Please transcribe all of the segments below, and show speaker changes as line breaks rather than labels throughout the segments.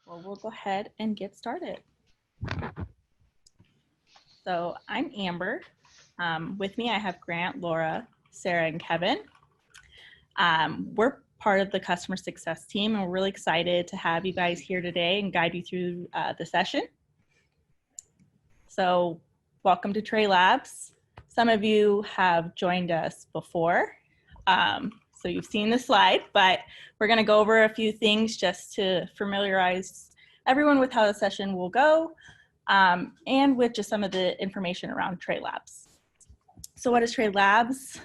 Well, we'll go ahead and get started. So I'm Amber. With me, I have Grant, Laura, Sarah, and Kevin. We're part of the customer success team, and we're really excited to have you guys here today and guide you through the session. So welcome to Trey Labs. Some of you have joined us before, so you've seen the slide, but we're going to go over a few things just to familiarize everyone with how the session will go, and with just some of the information around Trey Labs. So what is Trey Labs?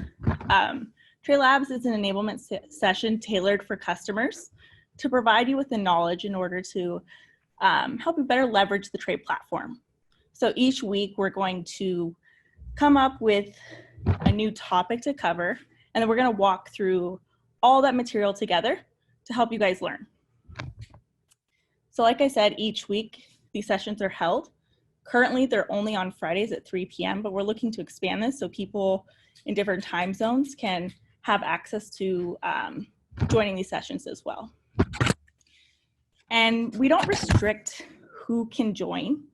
Trey Labs is an enablement session tailored for customers to provide you with the knowledge in order to help you better leverage the Trey platform. So each week we're going to come up with a new topic to cover, and then we're going to walk through all that material together to help you guys learn. So like I said, each week these sessions are held. Currently they're only on Fridays at 3 p.m., but we're looking to expand this so people in different time zones can have access to joining these sessions as well. And we don't restrict who can join.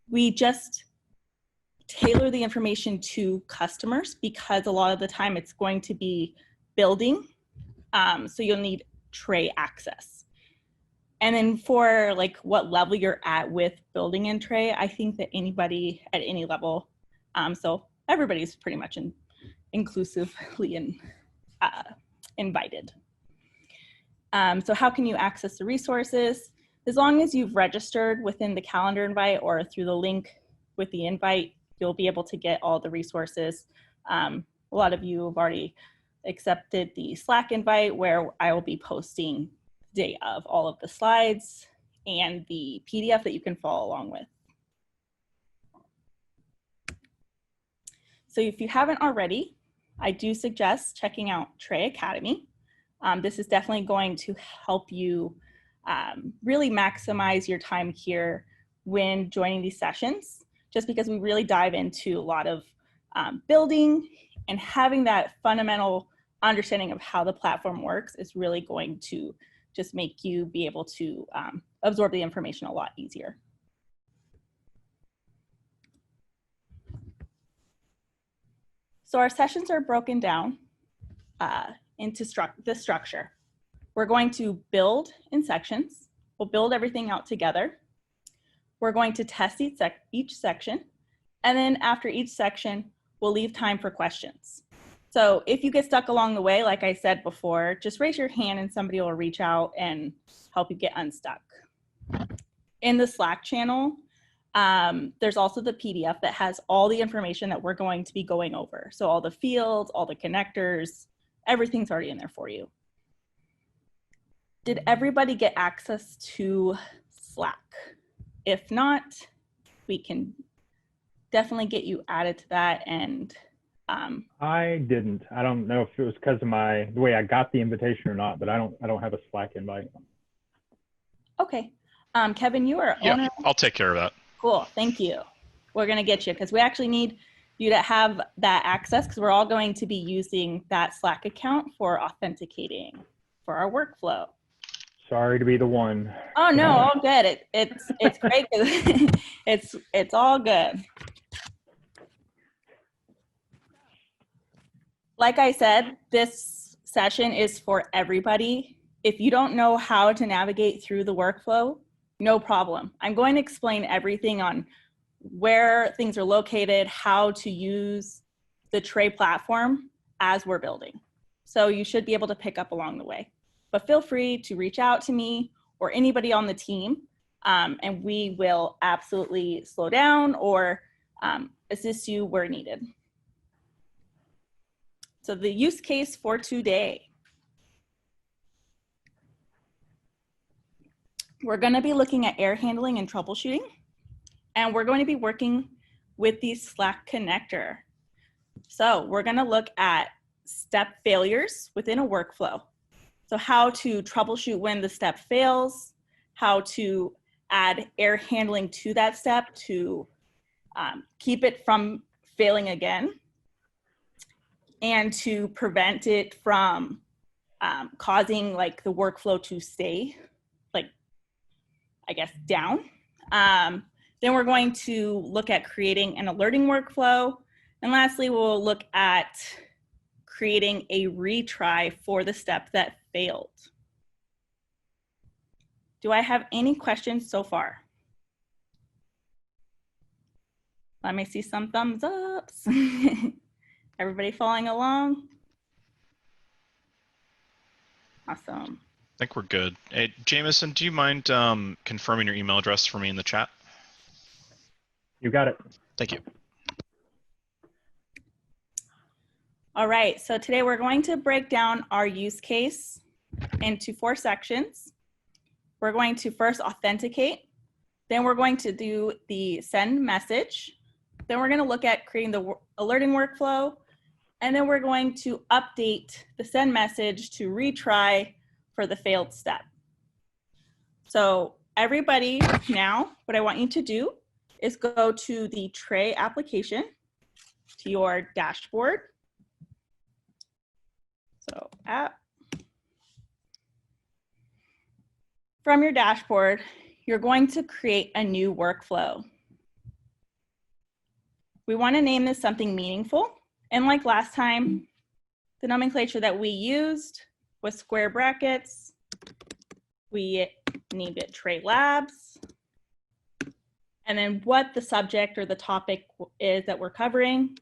We just tailor the information to customers because a lot of the time it's going to be building, so you'll need Trey access. And then for like what level you're at with building in Trey, I think that anybody at any level, so everybody's pretty much inclusively invited. So how can you access the resources? As long as you've registered within the calendar invite or through the link with the invite, you'll be able to get all the resources. A lot of you have already accepted the Slack invite where I will be posting the day of all of the slides and the PDF that you can follow along with. So if you haven't already, I do suggest checking out Trey Academy. This is definitely going to help you really maximize your time here when joining these sessions, just because we really dive into a lot of building, and having that fundamental understanding of how the platform works is really going to just make you be able to absorb the information a lot easier. So our sessions are broken down into the structure. We're going to build in sections. We'll build everything out together. We're going to test each section. And then after each section, we'll leave time for questions. So if you get stuck along the way, like I said before, just raise your hand and somebody will reach out and help you get unstuck. In the Slack channel, there's also the PDF that has all the information that we're going to be going over. So all the fields, all the connectors, everything's already in there for you. Did everybody get access to Slack? If not, we can definitely get you added to that. And
I didn't. I don't know if it was because of the way I got the invitation or not, but I don't have a Slack invite.
Okay. Kevin, you are
yeah,
owner.
I'll take care of that.
Cool, thank you. We're gonna get you because we actually need you to have that access because we're all going to be using that Slack account for authenticating for our workflow.
Sorry to be the one.
Oh no, all good. It's great. it's all good. Like I said, this session is for everybody. If you don't know how to navigate through the workflow, no problem. I'm going to explain everything on where things are located, how to use the Trey platform as we're building. So you should be able to pick up along the way. But feel free to reach out to me or anybody on the team, and we will absolutely slow down or assist you where needed. So the use case for today. We're going to be looking at error handling and troubleshooting, and we're going to be working with the Slack connector. So we're going to look at step failures within a workflow. So how to troubleshoot when the step fails, how to add error handling to that step to keep it from failing again, and to prevent it from causing like the workflow to stay like I guess, down. Then we're going to look at creating an alerting workflow. And lastly, we'll look at creating a retry for the step that failed. Do I have any questions so far? Let me see some thumbs ups. Everybody following along? Awesome.
I think we're good. Hey, Jameson, do you mind confirming your email address for me in the chat?
You got it.
Thank you.
All right, so today we're going to break down our use case into 4 sections. We're going to first authenticate, then we're going to do the send message, then we're going to look at creating the alerting workflow, and then we're going to update the send message to retry for the failed step. So everybody now, what I want you to do is go to the Tray application, to your dashboard. So app. From your dashboard, you're going to create a new workflow. We want to name this something meaningful. And like last time, the nomenclature that we used was square brackets. We named it Tray Labs. And then what the subject or the topic is that we're covering.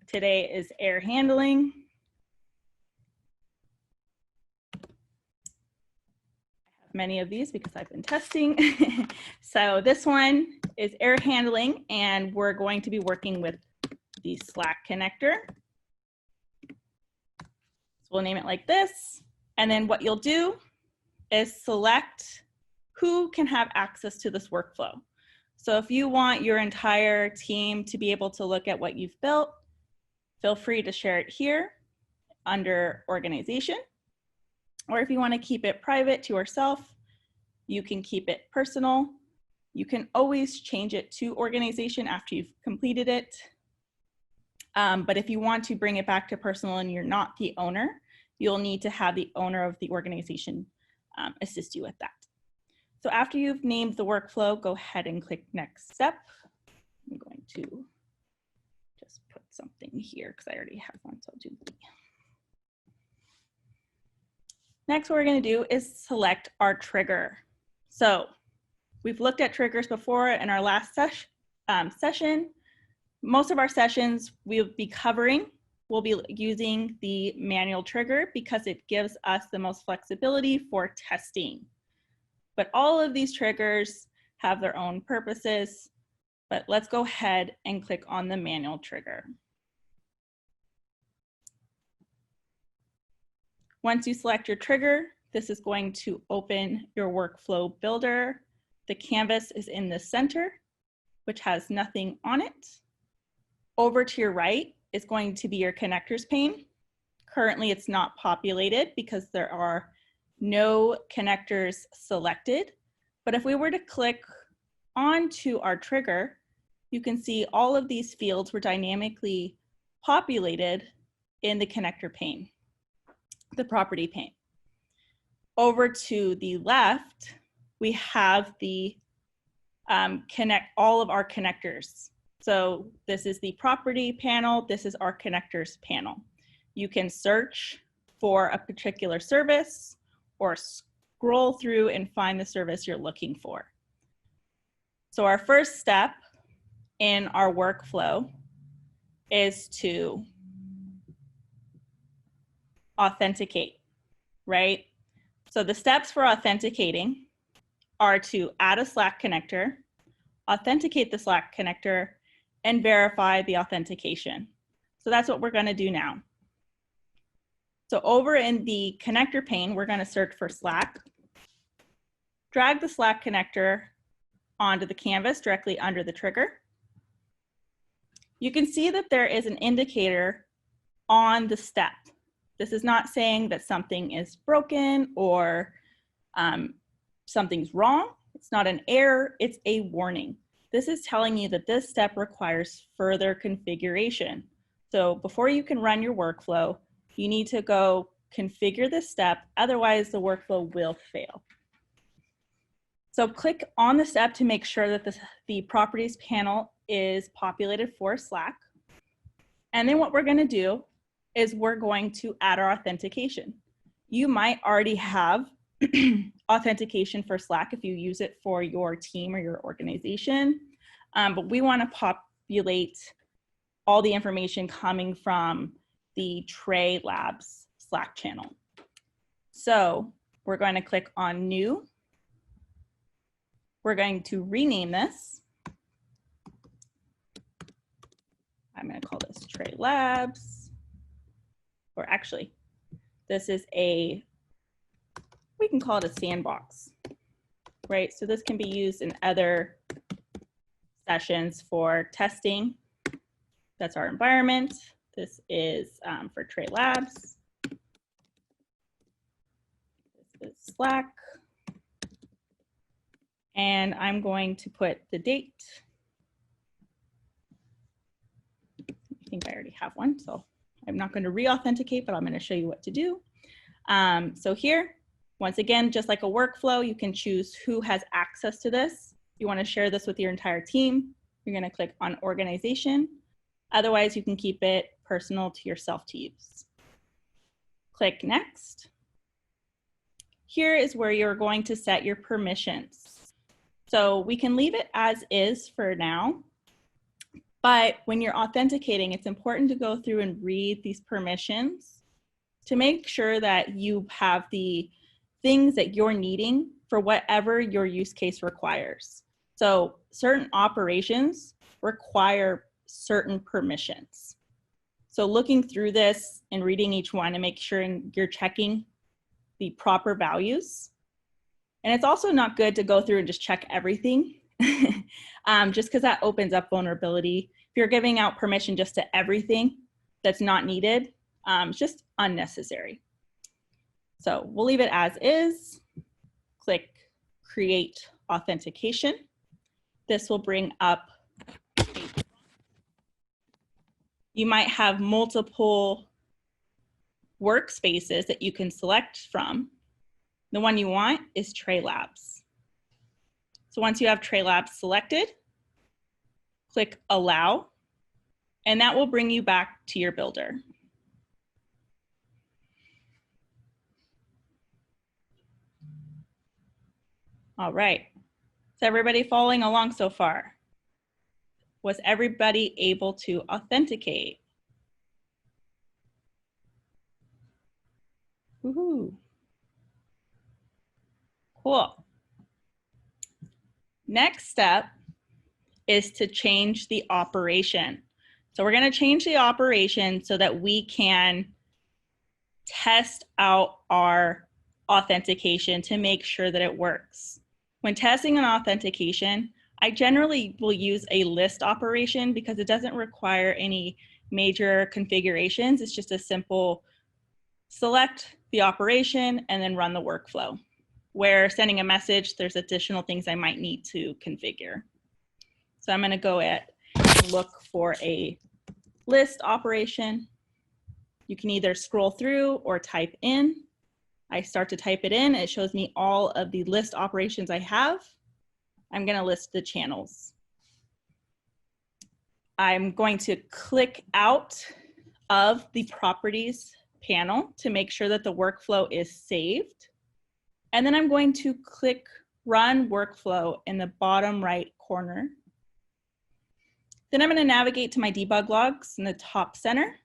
Today is air handling. Many of these because I've been testing. So this one is air handling, and we're going to be working with the Slack connector. So we'll name it like this. And then what you'll do is select who can have access to this workflow. So if you want your entire team to be able to look at what you've built, feel free to share it here under organization. Or if you want to keep it private to yourself, you can keep it personal. You can always change it to organization after you've completed it. But if you want to bring it back to personal and you're not the owner, you'll need to have the owner of the organization assist you with that. So after you've named the workflow, go ahead and click next step. I'm going to just put something here because I already have one, so I'll do the. Next, what we're going to do is select our trigger. So we've looked at triggers before in our last session. Most of our sessions we'll be covering, we'll be using the manual trigger because it gives us the most flexibility for testing. But all of these triggers have their own purposes. But let's go ahead and click on the manual trigger. Once you select your trigger, this is going to open your workflow builder. The canvas is in the center, which has nothing on it. Over to your right is going to be your connectors pane. Currently, it's not populated because there are no connectors selected. But if we were to click onto our trigger, you can see all of these fields were dynamically populated in the connector pane, the property pane. Over to the left, we have the connect all of our connectors. So this is the property panel. This is our connectors panel. You can search for a particular service or scroll through and find the service you're looking for. So our first step in our workflow is to authenticate, right? So the steps for authenticating are to add a Slack connector, authenticate the Slack connector, and verify the authentication. So that's what we're going to do now. So over in the connector pane, we're going to search for Slack, drag the Slack connector onto the canvas directly under the trigger. You can see that there is an indicator on the step. This is not saying that something is broken or something's wrong. It's not an error, it's a warning. This is telling you that this step requires further configuration. So before you can run your workflow, you need to go configure this step, otherwise the workflow will fail. So click on the step to make sure that the properties panel is populated for Slack. And then what we're going to do is we're going to add our authentication. You might already have authentication for Slack if you use it for your team or your organization, but we want to populate all the information coming from the Tray Labs Slack channel. So we're going to click on New. We're going to rename this. I'm going to call this Tray Labs, or actually, this is we can call it a sandbox, right? So this can be used in other sessions for testing. That's our environment. This is for Tray Labs. This is Slack. And I'm going to put the date. I think I already have one, so I'm not going to re-authenticate, but I'm going to show you what to do. So here, once again, just like a workflow, you can choose who has access to this. If you want to share this with your entire team, you're going to click on Organization. Otherwise, you can keep it personal to yourself to use. Click Next. Here is where you're going to set your permissions. So we can leave it as is for now, but when you're authenticating, it's important to go through and read these permissions to make sure that you have the things that you're needing for whatever your use case requires. So certain operations require certain permissions. So looking through this and reading each one and make sure you're checking the proper values. And it's also not good to go through and just check everything, just because that opens up vulnerability. If you're giving out permission just to everything that's not needed, it's just unnecessary. So we'll leave it as is. Click Create Authentication. This will bring up, you might have multiple workspaces that you can select from. The one you want is Tray Labs. So once you have Tray Labs selected, click Allow, and that will bring you back to your builder. All right, is everybody following along so far? Was everybody able to authenticate? Woohoo. Cool. Next step is to change the operation. So we're going to change the operation so that we can test out our authentication to make sure that it works. When testing an authentication, I generally will use a list operation because it doesn't require any major configurations. It's just a simple select the operation and then run the workflow. Where sending a message, there's additional things I might need to configure. So I'm going to go and look for a list operation. You can either scroll through or type in. I start to type it in. It shows me all of the list operations I have. I'm going to list the channels. I'm going to click out of the properties panel to make sure that the workflow is saved. And then I'm going to click Run Workflow in the bottom right corner. Then I'm going to navigate to my debug logs in the top center.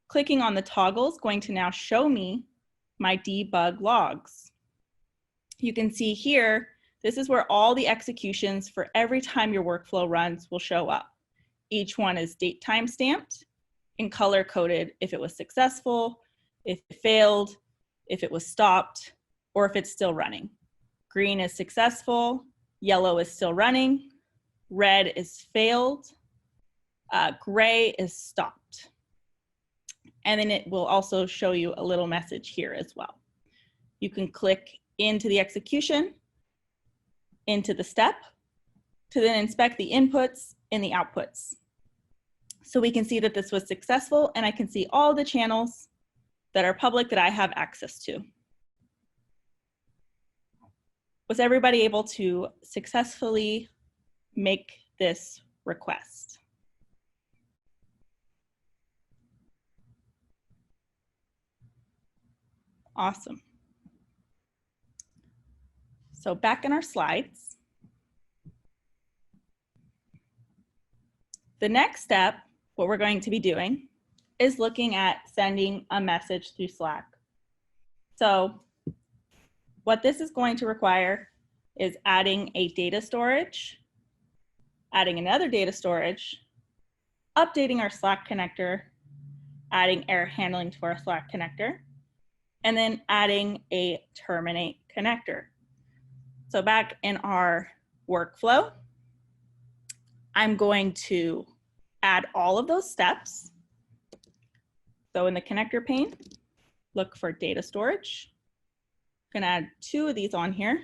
Clicking on the toggle is going to now show me my debug logs. You can see here, this is where all the executions for every time your workflow runs will show up. Each one is date time stamped and color coded if it was successful, if it failed, if it was stopped, or if it's still running. Green is successful, yellow is still running, red is failed, gray is stopped. And then it will also show you a little message here as well. You can click into the execution, into the step, to then inspect the inputs and the outputs. So we can see that this was successful, and I can see all the channels that are public that I have access to. Was everybody able to successfully make this request? Awesome. So back in our slides, the next step, what we're going to be doing is looking at sending a message through Slack. So what this is going to require is adding a data storage, adding another data storage, updating our Slack connector, adding error handling to our Slack connector, and then adding a terminate connector. So back in our workflow, I'm going to add all of those steps. So in the connector pane, look for data storage. I'm gonna add 2 of these on here.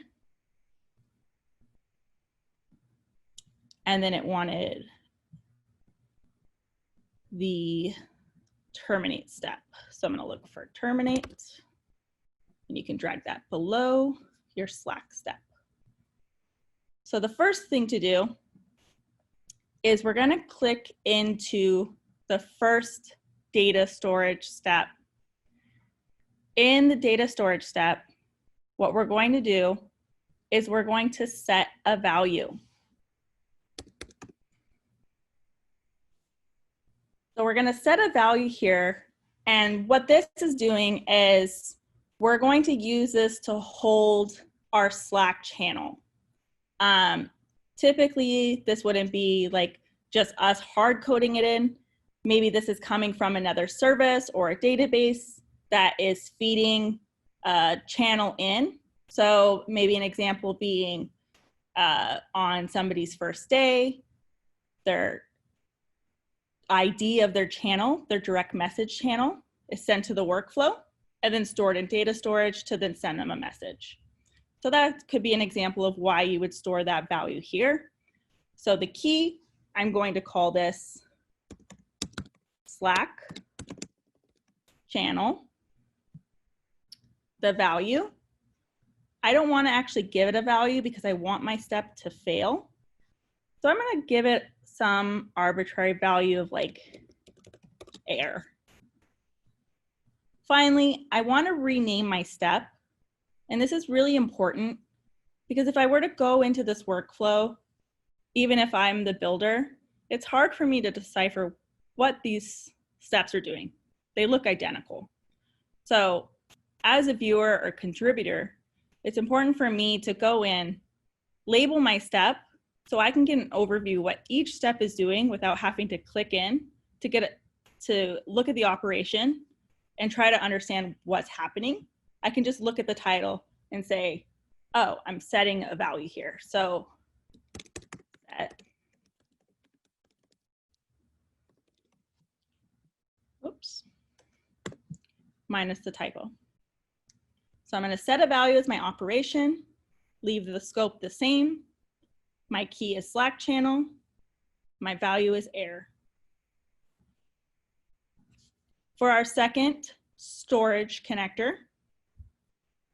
And then it wanted the terminate step. So I'm gonna look for terminate, and you can drag that below your Slack step. So the first thing to do is we're gonna click into the first data storage step. In the data storage step, what we're going to do is we're going to set a value. So we're gonna set a value here, and what this is doing is we're going to use this to hold our Slack channel. Typically, this wouldn't be like just us hard coding it in. Maybe this is coming from another service or a database that is feeding a channel in. So maybe an example being on somebody's first day, their ID of their channel, their direct message channel, is sent to the workflow and then stored in data storage to then send them a message. So that could be an example of why you would store that value here. So the key, I'm going to call this Slack channel. The value, I don't want to actually give it a value because I want my step to fail. So I'm going to give it some arbitrary value of like error. Finally, I want to rename my step. And this is really important because if I were to go into this workflow, even if I'm the builder, it's hard for me to decipher what these steps are doing. They look identical. So as a viewer or contributor, it's important for me to go in, label my step so I can get an overview what each step is doing without having to click in to get it to look at the operation and try to understand what's happening. I can just look at the title and say, oh, I'm setting a value here. So set, oops, minus the typo. So I'm going to set a value as my operation, leave the scope the same. My key is Slack channel. My value is error. For our second storage connector,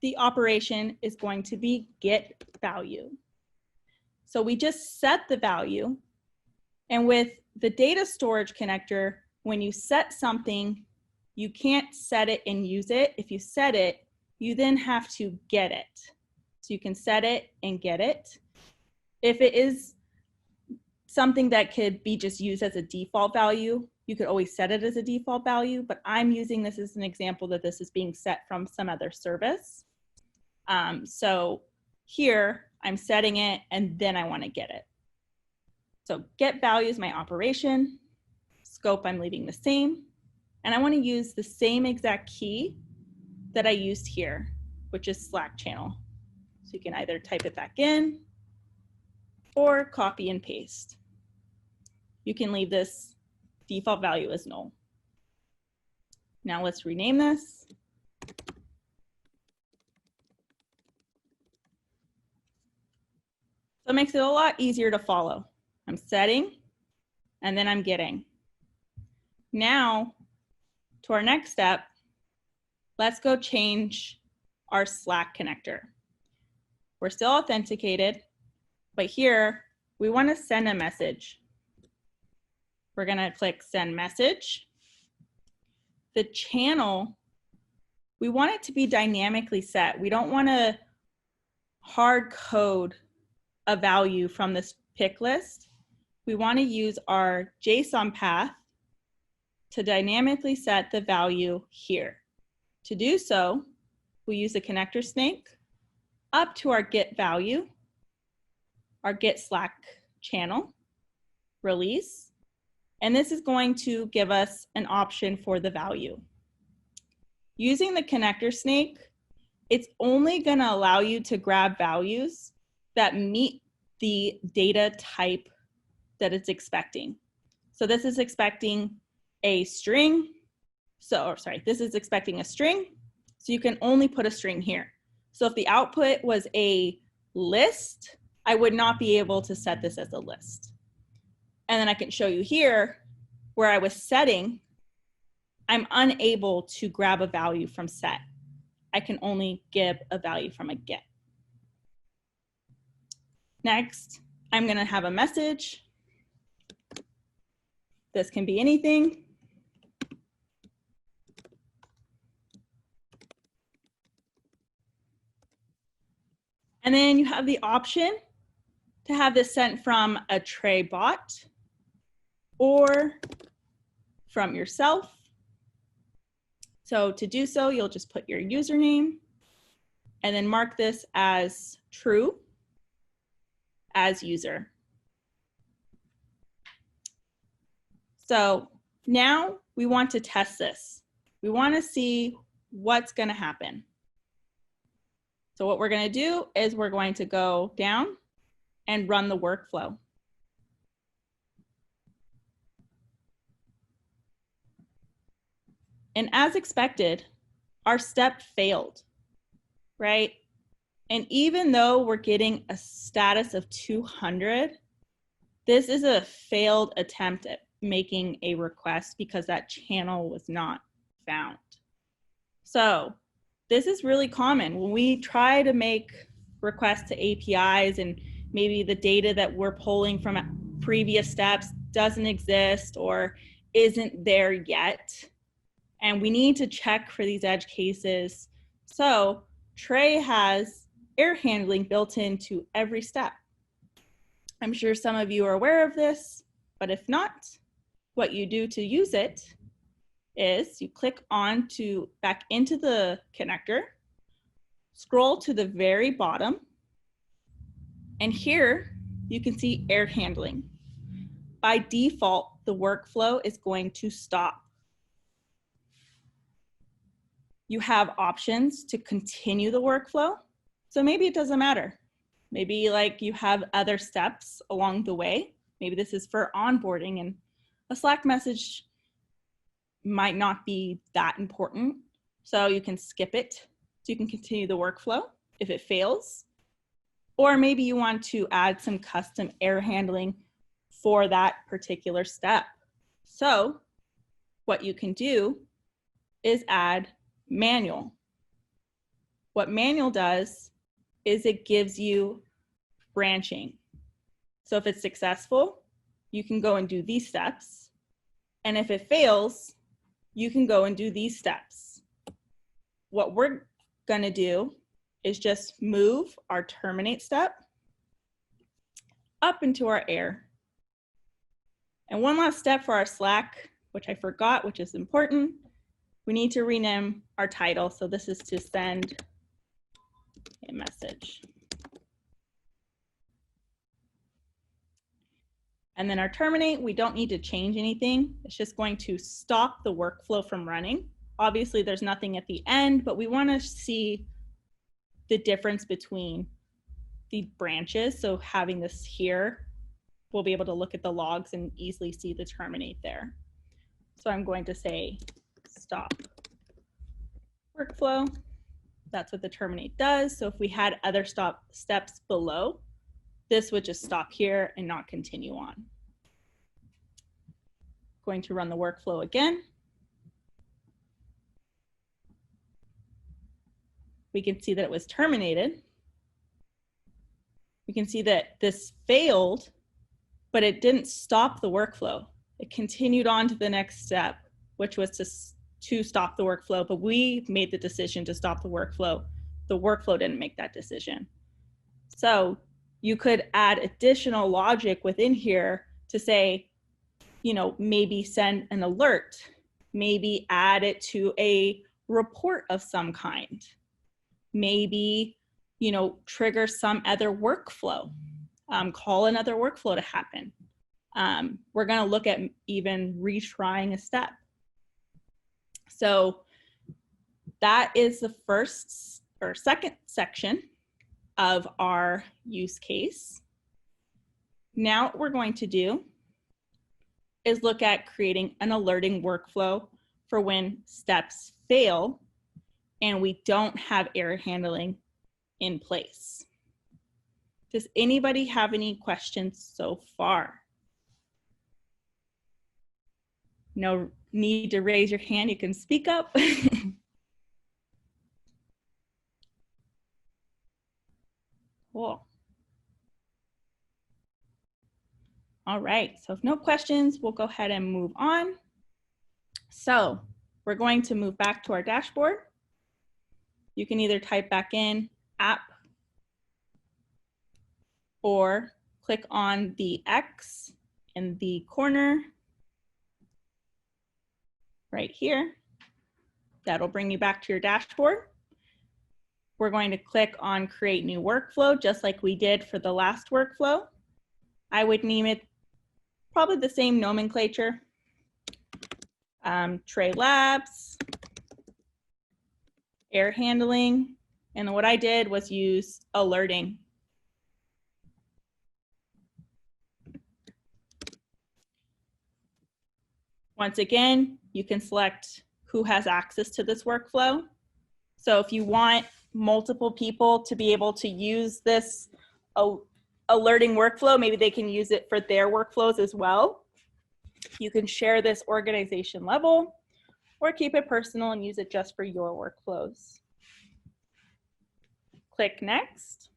the operation is going to be get value. So we just set the value, and with the data storage connector, when you set something, you can't set it and use it. If you set it, you then have to get it. So you can set it and get it. If it is something that could be just used as a default value, you could always set it as a default value, but I'm using this as an example that this is being set from some other service. So here I'm setting it and then I want to get it. So get value is my operation, scope I'm leaving the same, and I want to use the same exact key that I used here, which is Slack channel. So you can either type it back in or copy and paste. You can leave this default value as null. Now let's rename this. So it makes it a lot easier to follow. I'm setting, and then I'm getting. Now, to our next step, let's go change our Slack connector. we're still authenticated, but here we want to send a message. We're going to click send message. The channel, we want it to be dynamically set. We don't want to hard code a value from this pick list. We want to use our JSON path to dynamically set the value here. To do so, we use the connector snake up to our get value, our get Slack channel, release, and this is going to give us an option for the value. Using the connector snake, it's only going to allow you to grab values that meet the data type that it's expecting. So this is expecting a string. This is expecting a string. So you can only put a string here. So if the output was a list, I would not be able to set this as a list. And then I can show you here where I was setting, I'm unable to grab a value from set. I can only give a value from a get. Next, I'm going to have a message. This can be anything. And then you have the option to have this sent from a tray bot or from yourself. So to do so, you'll just put your username and then mark this as true as user. So now we want to test this. We want to see what's going to happen. So what we're going to do is we're going to go down and run the workflow. And as expected, our step failed, right? And even though we're getting a status of 200, this is a failed attempt at making a request because that channel was not found. So this is really common when we try to make requests to APIs and maybe the data that we're pulling from previous steps doesn't exist or isn't there yet. And we need to check for these edge cases. So Tray has error handling built into every step. I'm sure some of you are aware of this, but if not, what you do to use it is you click on to back into the connector, scroll to the very bottom, and here you can see error handling. By default, the workflow is going to stop. You have options to continue the workflow. So maybe it doesn't matter. Maybe like you have other steps along the way. Maybe this is for onboarding and a Slack message might not be that important. So you can skip it. So you can continue the workflow if it fails. Or maybe you want to add some custom error handling for that particular step. So what you can do is add manual. What manual does is it gives you branching. So if it's successful, you can go and do these steps. And if it fails, you can go and do these steps. What we're going to do is just move our terminate step up into our error. And one last step for our Slack, which I forgot, which is important. We need to rename our title. So this is to send a message. And then our terminate, we don't need to change anything. It's just going to stop the workflow from running. Obviously, there's nothing at the end, but we want to see the difference between the branches. So having this here, we'll be able to look at the logs and easily see the terminate there. So I'm going to say stop workflow. That's what the terminate does. So if we had other steps below, this would just stop here and not continue on. Going to run the workflow again. We can see that it was terminated. you can see that this failed, but it didn't stop the workflow. It continued on to the next step, which was to stop the workflow, but we made the decision to stop the workflow. The workflow didn't make that decision. So you could add additional logic within here to say, you know, maybe send an alert, maybe add it to a report of some kind, maybe, you know, trigger some other workflow, call another workflow to happen. We're going to look at even retrying a step. So that is the first or second section of our use case. Now what we're going to do is look at creating an alerting workflow for when steps fail and we don't have error handling in place. Does anybody have any questions so far? No need to raise your hand, you can speak up. Cool. All right, so if no questions, we'll go ahead and move on. So we're going to move back to our dashboard. You can either type back in app or click on the X in the corner right here. That'll bring you back to your dashboard. We're going to click on create new workflow, just like we did for the last workflow. I would name it probably the same nomenclature. Tray labs, error handling, and what I did was use alerting. Once again, you can select who has access to this workflow. So if you want multiple people to be able to use this alerting workflow, maybe they can use it for their workflows as well. You can share this organization level or keep it personal and use it just for your workflows. Click next.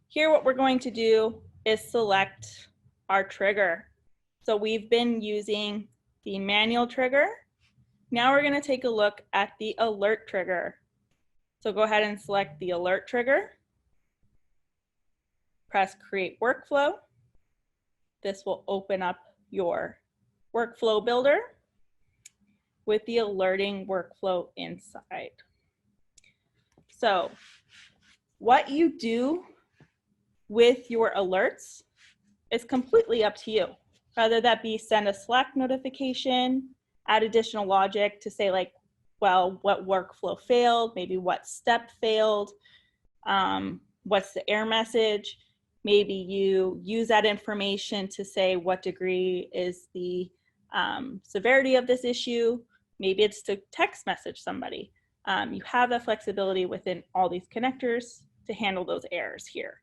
Here, what we're going to do is select our trigger. So we've been using the manual trigger. Now we're going to take a look at the alert trigger. So go ahead and select the alert trigger. Press create workflow. This will open up your workflow builder with the alerting workflow inside. So what you do with your alerts is completely up to you. Whether that be send a Slack notification, add additional logic to say like, well, what workflow failed, maybe what step failed, what's the error message. Maybe you use that information to say what degree is the severity of this issue. Maybe it's to text message somebody. You have the flexibility within all these connectors to handle those errors here.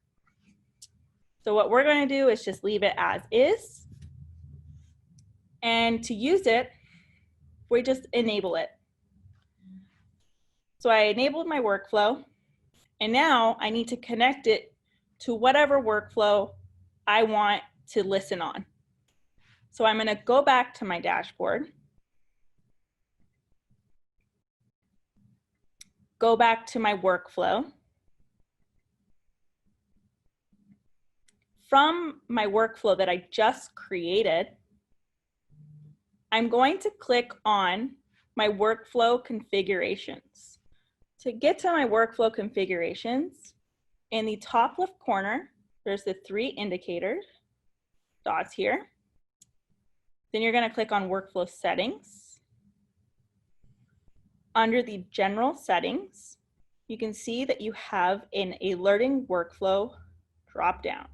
So what we're going to do is just leave it as is. And to use it, we just enable it. So I enabled my workflow, and now I need to connect it to whatever workflow I want to listen on. So I'm going to go back to my dashboard, go back to my workflow. From my workflow that I just created, I'm going to click on my workflow configurations. To get to my workflow configurations, in the top left corner, there's the 3 indicator dots here. Then you're going to click on workflow settings. Under the general settings, you can see that you have an alerting workflow dropdown.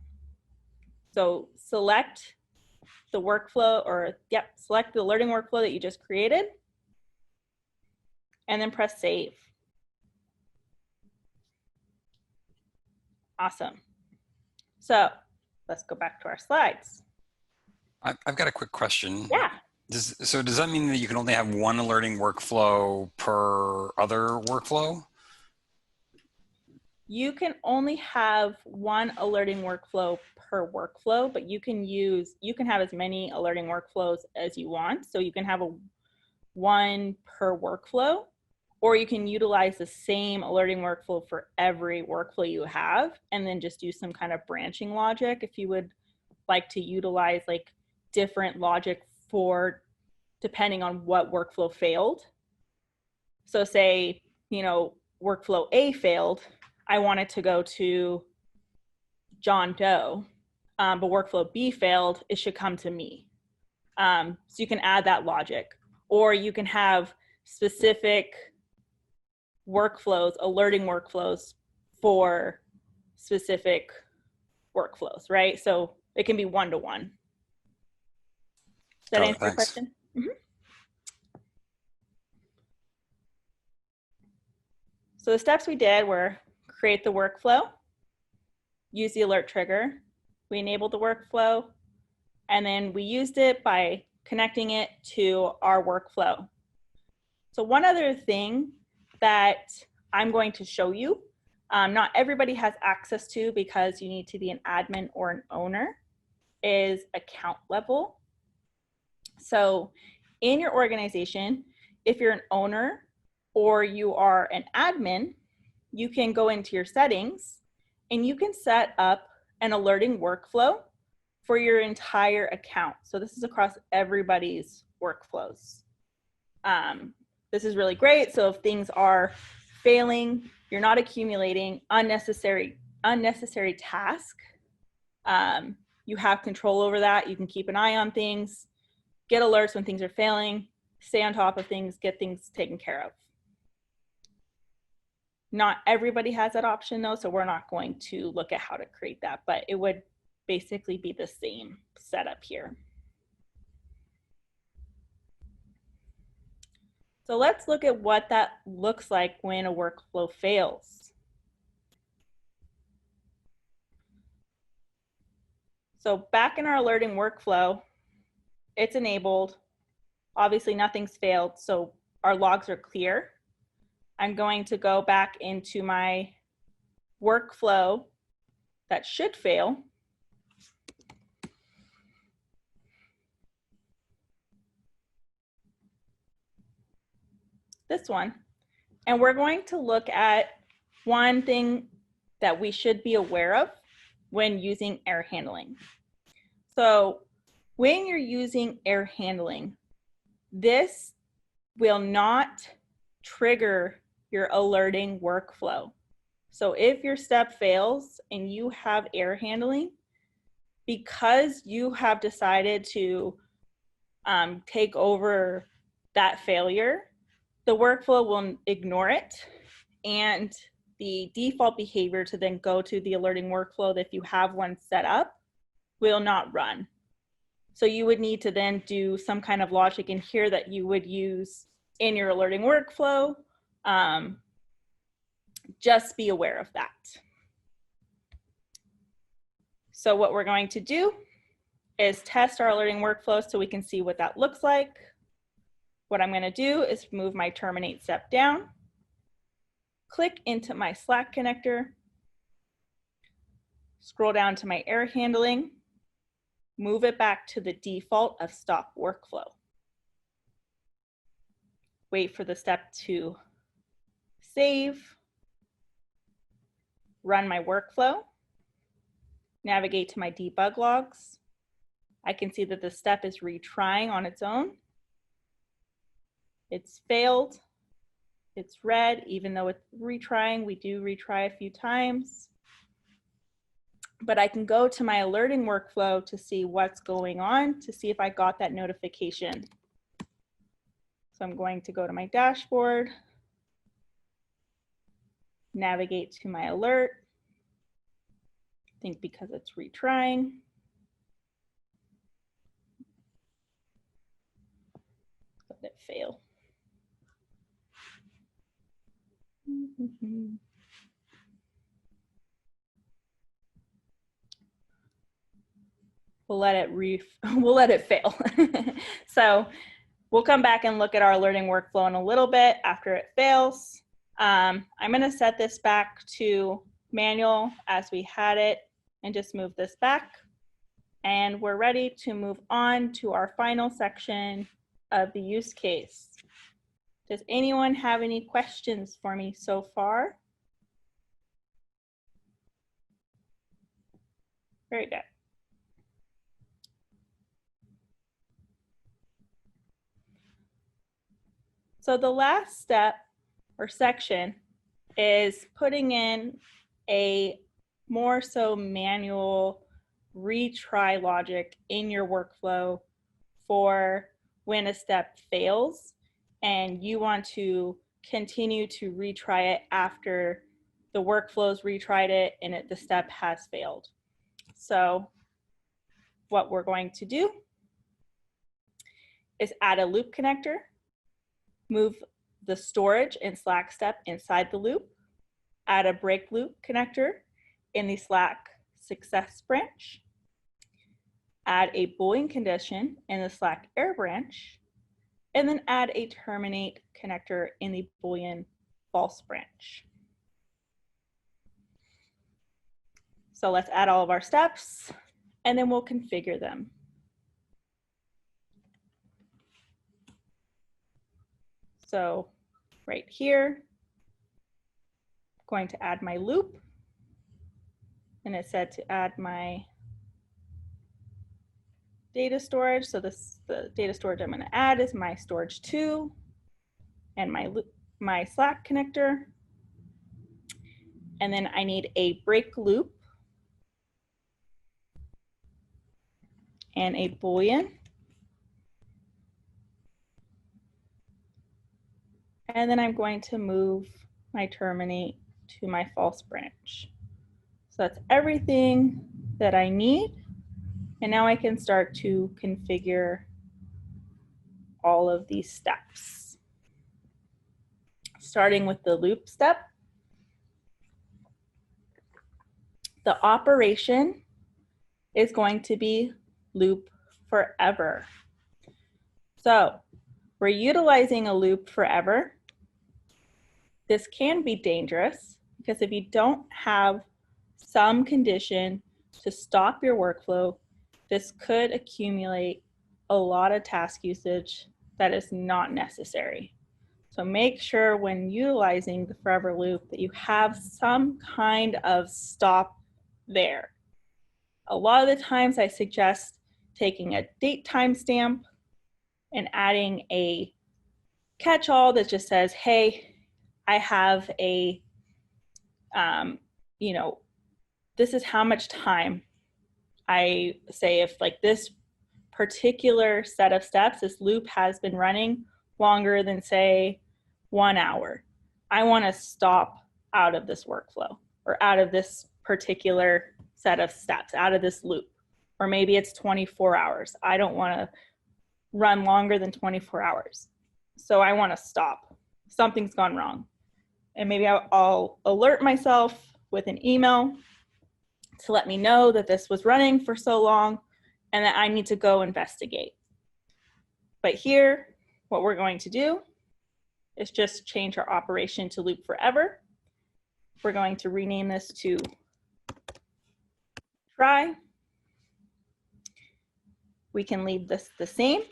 So select the workflow, or select the alerting workflow that you just created, and then press save. Awesome. So let's go back to our slides.
I've got a quick question.
Yeah.
So does that mean that you can only have one alerting workflow per other workflow?
you can only have one alerting workflow per workflow, but you can have as many alerting workflows as you want. So you can have one per workflow, or you can utilize the same alerting workflow for every workflow you have, and then just do some kind of branching logic if you would like to utilize like different logic for depending on what workflow failed. So say, you know, workflow A failed, I want it to go to John Doe, but workflow B failed, it should come to me. So you can add that logic, or you can have specific workflows, alerting workflows for specific workflows, right? So it can be one-to-one. Does that answer your question? Mm-hmm. So the steps we did were create the workflow, use the alert trigger, we enabled the workflow, and then we used it by connecting it to our workflow. So one other thing that I'm going to show you, not everybody has access to because you need to be an admin or an owner, is account level. So in your organization, if you're an owner or you are an admin, you can go into your settings and you can set up an alerting workflow for your entire account. So this is across everybody's workflows. This is really great. So if things are failing, you're not accumulating unnecessary tasks. You have control over that. You can keep an eye on things, get alerts when things are failing, stay on top of things, get things taken care of. Not everybody has that option though, so we're not going to look at how to create that, but it would basically be the same setup here. So let's look at what that looks like when a workflow fails. So back in our alerting workflow, it's enabled. Obviously nothing's failed, so our logs are clear. I'm going to go back into my workflow that should fail. This one. And we're going to look at one thing that we should be aware of when using error handling. So when you're using error handling, this will not trigger your alerting workflow. So if your step fails and you have error handling, because you have decided to take over that failure, the workflow will ignore it, and the default behavior to then go to the alerting workflow that if you have one set up will not run. So you would need to then do some kind of logic in here that you would use in your alerting workflow. Just be aware of that. So what we're going to do is test our alerting workflow so we can see what that looks like. What I'm going to do is move my terminate step down, click into my Slack connector, scroll down to my error handling, move it back to the default of stop workflow. Wait for the step to save, run my workflow, navigate to my debug logs. I can see that the step is retrying on its own. It's failed, it's red, even though it's retrying. We do retry a few times. But I can go to my alerting workflow to see what's going on, to see if I got that notification. So I'm going to go to my dashboard, navigate to my alert. I think because it's retrying. Let it fail. We'll let it fail. So we'll come back and look at our alerting workflow in a little bit after it fails. I'm going to set this back to manual as we had it and just move this back. And we're ready to move on to our final section of the use case. Does anyone have any questions for me so far? Very good. So the last step or section is putting in a more so manual retry logic in your workflow for when a step fails and you want to continue to retry it after the workflow's retried it and the step has failed. So what we're going to do is add a loop connector, move the storage and Slack step inside the loop, add a break loop connector in the Slack success branch, add a Boolean condition in the Slack error branch, and then add a terminate connector in the Boolean false branch. So let's add all of our steps and then we'll configure them. So right here, I'm going to add my loop, and it said to add my data storage. So the data storage I'm going to add is my storage 2 and my Slack connector. And then I need a break loop and a Boolean. And then I'm going to move my terminate to my false branch. So that's everything that I need. And now I can start to configure all of these steps. Starting with the loop step. The operation is going to be loop forever. So we're utilizing a loop forever. This can be dangerous because if you don't have some condition to stop your workflow, this could accumulate a lot of task usage that is not necessary. So make sure when utilizing the forever loop that you have some kind of stop there. A lot of the times I suggest taking a date timestamp and adding a catch-all that just says, hey, I have a, this is how much time I say if like this particular set of steps, this loop has been running longer than say 1 hour. I want to stop out of this workflow or out of this particular set of steps, out of this loop. Or maybe it's 24 hours. I don't want to run longer than 24 hours. So I want to stop. Something's gone wrong. And maybe I'll alert myself with an email to let me know that this was running for so long and that I need to go investigate. But here, what we're going to do is just change our operation to loop forever. We're going to rename this to try. We can leave this the same.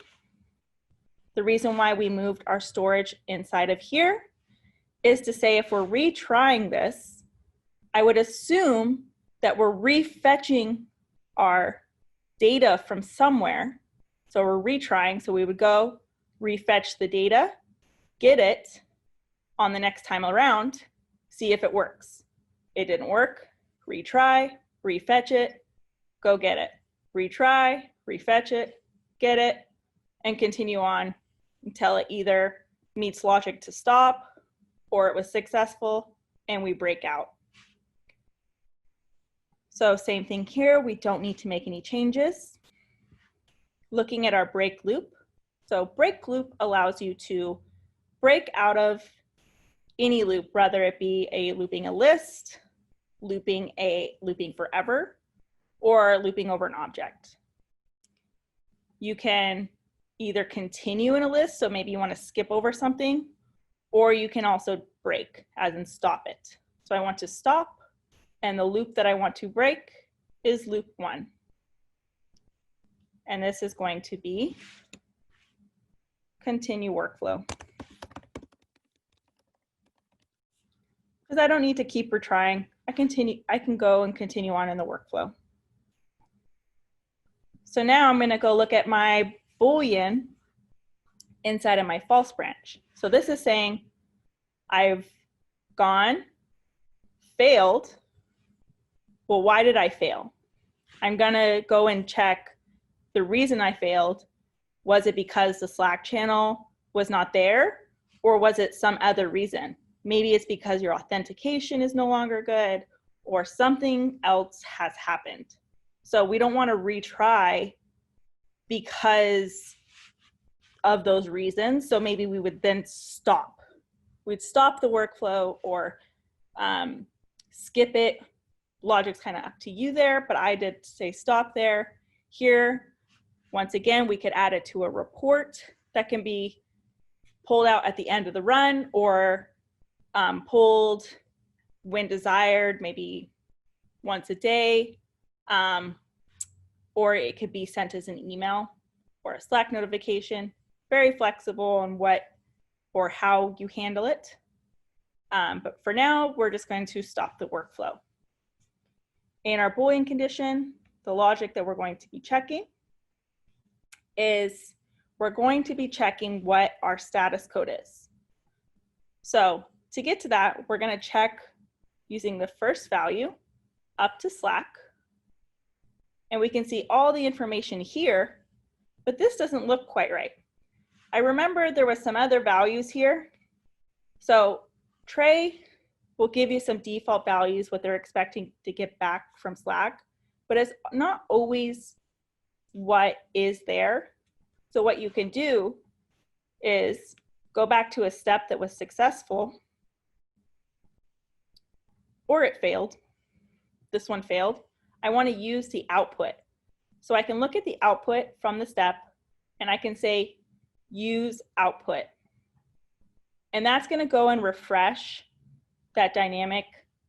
The reason why we moved our storage inside of here is to say if we're retrying this, I would assume that we're refetching our data from somewhere. So we're retrying, so we would go refetch the data, get it on the next time around, see if it works. It didn't work, retry, refetch it, go get it. Retry, refetch it, get it, and continue on until it either meets logic to stop or it was successful and we break out. So same thing here, we don't need to make any changes. Looking at our break loop. So break loop allows you to break out of any loop, whether it be looping a list, looping forever, or looping over an object. You can either continue in a list, so maybe you want to skip over something, or you can also break, as in stop it. So I want to stop, And the loop that I want to break is loop 1. And this is going to be continue workflow. Because I don't need to keep retrying. I can go and continue on in the workflow. So now I'm going to go look at my Boolean inside of my false branch. So this is saying I've gone, failed. Well, why did I fail? I'm going to go and check the reason I failed. Was it because the Slack channel was not there, or was it some other reason? Maybe it's because your authentication is no longer good, or something else has happened. So we don't want to retry because of those reasons. So maybe we would then stop. We'd stop the workflow or skip it. Logic's kind of up to you there, but I did say stop there. Here, once again, we could add it to a report that can be pulled out at the end of the run, or pulled when desired, maybe once a day, or it could be sent as an email or a Slack notification. Very flexible on what or how you handle it. But for now, we're just going to stop the workflow. In our Boolean condition, the logic that we're going to be checking is we're going to be checking what our status code is. So to get to that, we're going to check using the first value up to Slack. And we can see all the information here, but this doesn't look quite right. I remember there was some other values here. So Trey will give you some default values, what they're expecting to get back from Slack, but it's not always what is there. So what you can do is go back to a step that was successful, or it failed. This one failed. I want to use the output. So I can look at the output from the step and I can say use output. And that's going to go and refresh that dynamic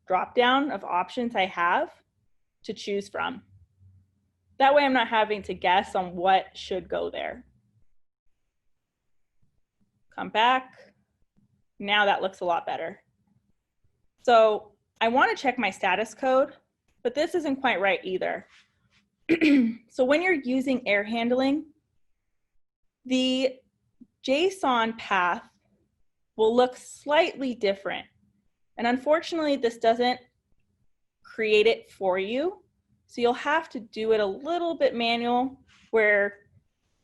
dropdown of options I have to choose from. That way I'm not having to guess on what should go there. Come back. Now that looks a lot better. So I want to check my status code, but this isn't quite right either. So when you're using error handling, the JSON path will look slightly different. And unfortunately, this doesn't create it for you. So you'll have to do it a little bit manual, where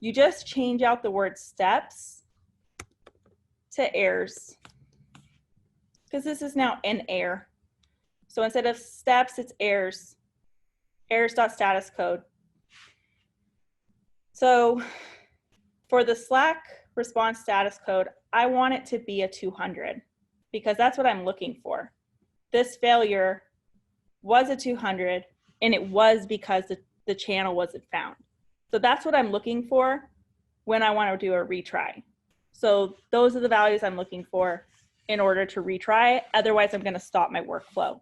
you just change out the word steps to errors, because this is now an error. So instead of steps, it's errors, errors.status code. So for the Slack response status code, I want it to be a 200, because that's what I'm looking for. This failure was a 200, and it was because the channel wasn't found. So that's what I'm looking for when I want to do a retry. So those are the values I'm looking for in order to retry. Otherwise, I'm going to stop my workflow.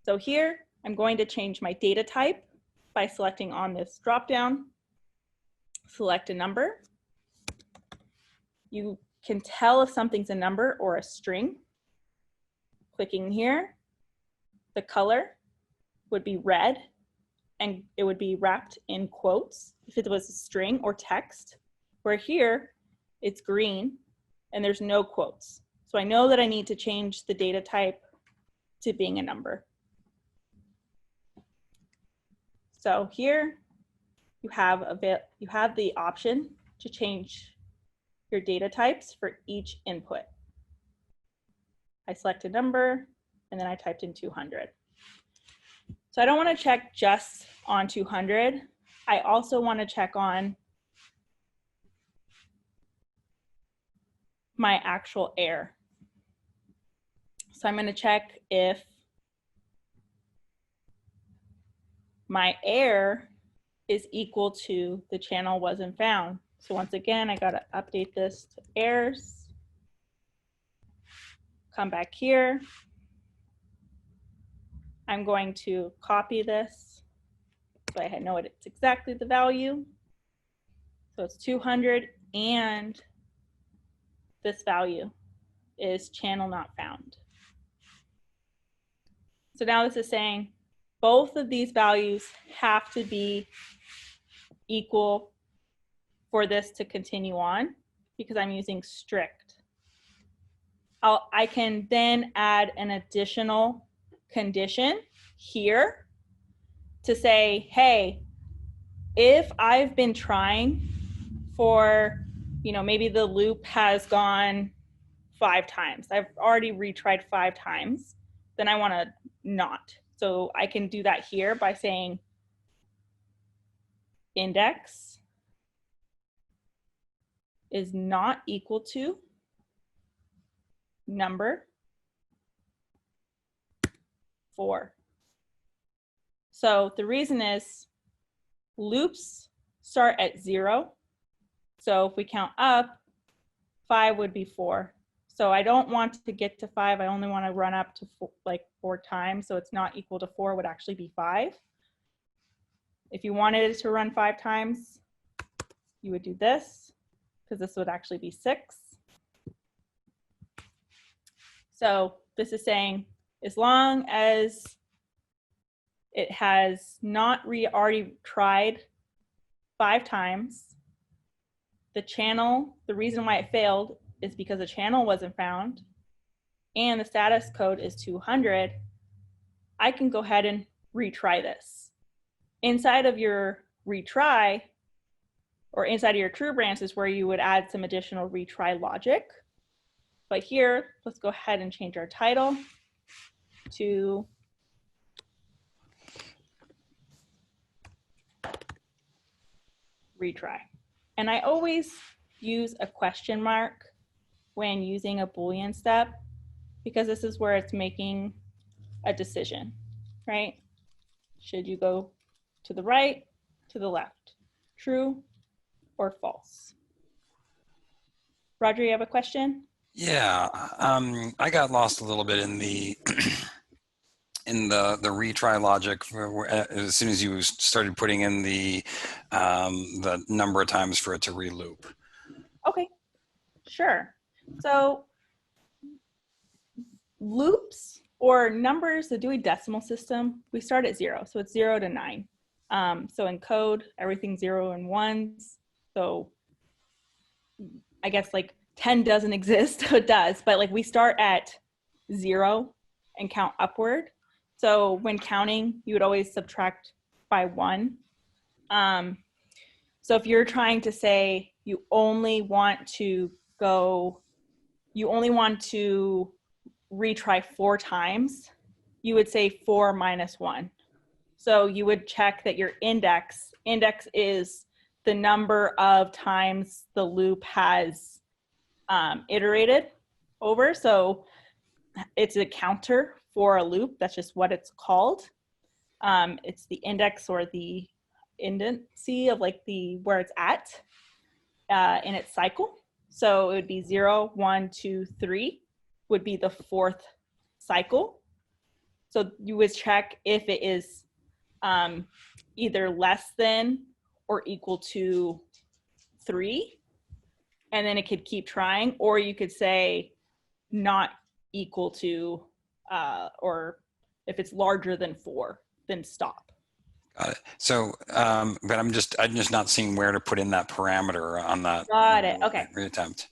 So here, I'm going to change my data type by selecting on this dropdown, select a number. You can tell if something's a number or a string. Clicking here, the color would be red, and it would be wrapped in quotes if it was a string or text, where here it's green and there's no quotes. So I know that I need to change the data type to being a number. So here you have the option to change your data types for each input. I select a number and then I typed in 200. So I don't want to check just on 200. I also want to check on my actual error. So I'm going to check if my error is equal to the channel wasn't found. So once again, I got to update this to errors. Come back here. I'm going to copy this so I know it's exactly the value. So it's 200, and this value is channel not found. So now this is saying both of these values have to be equal for this to continue on because I'm using strict. I can then add an additional condition here to say, hey, if I've been trying for, maybe the loop has gone 5 times. I've already retried 5 times. Then I want to not. So I can do that here by saying index is not equal to number 4. So the reason is loops start at 0. So if we count up, 5 would be 4. So I don't want to get to 5. I only want to run up to 4 times. So it's not equal to 4 would actually be 5. If you wanted it to run 5 times, you would do this, because this would actually be 6. So this is saying as long as it has not already tried 5 times, the reason why it failed is because the channel wasn't found and the status code is 200, I can go ahead and retry this. Inside of your retry, or inside of your true branch, is where you would add some additional retry logic. But here, let's go ahead and change our title to retry. And I always use a question mark when using a Boolean step, because this is where it's making a decision, right? Should you go to the right, to the left, true or false? Roger, you have a question?
Yeah, I got lost a little bit in the in the retry logic as soon as you started putting in the number of times for it to reloop.
Okay, sure. So loops or numbers, the Dewey Decimal System, we start at 0. So it's 0 to 9. So in code, everything's 0 and 1s. So I guess 10 doesn't exist. It does, but we start at 0 and count upward. So when counting, you would always subtract by 1. So if you're trying to say you only want to retry 4 times, you would say 4 minus 1. So you would check that your index is the number of times the loop has iterated over. So it's a counter for a loop. That's just what it's called. It's the index or the indency of where it's at in its cycle. So it would be 0, 1, 2, 3 would be the 4th cycle. So you would check if it is either less than or equal to 3, and then it could keep trying, or you could say not equal to, or if it's larger than 4, then stop.
Got it. So, but I'm just not seeing where to put in that parameter on that.
Got it. Okay.
Reattempt.